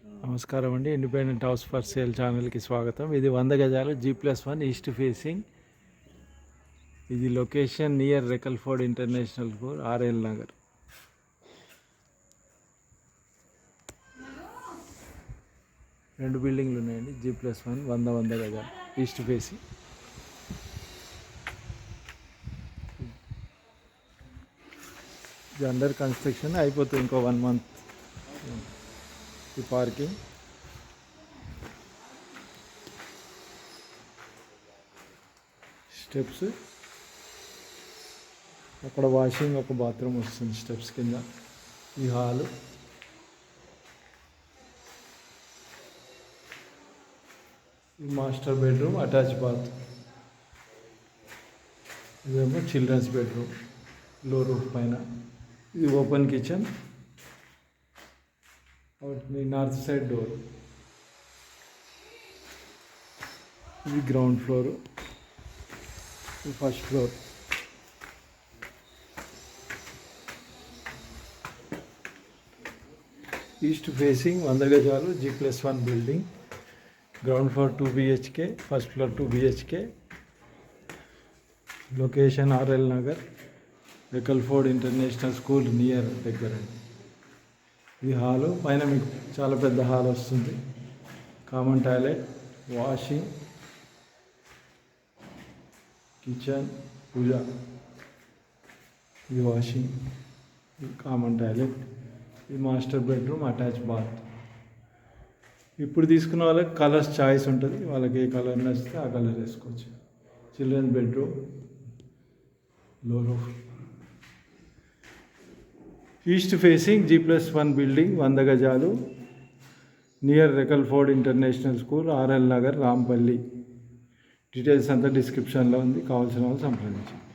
నమస్కారం అండి. Independent house for sale ఛానల్కి స్వాగతం. ఇది 100 గజాలు G+1 ఈస్ట్ ఫేసింగ్. ఇది లొకేషన్ నియర్ రెకల్ఫోర్డ్ ఇంటర్నేషనల్ స్కూల్, ఆర్ఎల్ నగర్. రెండు బిల్డింగ్లు ఉన్నాయండి. G+1 100 గజాలు ఈస్ట్ ఫేసింగ్. ఇది అండర్ కన్స్ట్రక్షన్, అయిపోతుంది ఇంకో 1 month. ఈ పార్కింగ్, స్టెప్స్, అక్కడ వాషింగ్, ఒక బాత్రూమ్ వస్తుంది స్టెప్స్ కింద. ఈ హాలు, ఈ మాస్టర్ బెడ్రూమ్, అటాచ్ బాత్. ఇదేమో చిల్డ్రన్స్ బెడ్రూమ్, లో రూఫ్ పైన. ఇది open kitchen, north side door. ఇది ground floor, first floor. East facing 100 గజాలు G+1 building. Ground floor 2 BHK, first floor 2 BHK. Location RL Nagar, రెకల్ఫోర్డ్ ఇంటర్నేషనల్ స్కూల్ నియర్ దగ్గర. ఈ hall పైన మీకు చాలా పెద్ద హాల్ వస్తుంది. Common toilet, washing, kitchen, puja. ఇది వాషింగ్, కామన్ టాయిలెట్. ఇది మాస్టర్ బెడ్రూమ్, అటాచ్ బాత్. ఇప్పుడు తీసుకున్న వాళ్ళకి కలర్స్ చాయిస్ ఉంటుంది. వాళ్ళకి ఏ కలర్ నచ్చితే ఆ కలర్ వేసుకోవచ్చు. చిల్డ్రన్స్ బెడ్రూమ్, లో roof. East facing G+1 building, 100 గజాలు, నియర్ రెకల్ఫోర్డ్ international school, RL Nagar, Rampally. Details అంతా డిస్క్రిప్షన్లో ఉంది. కావాల్సిన వాళ్ళు సంప్రదించండి.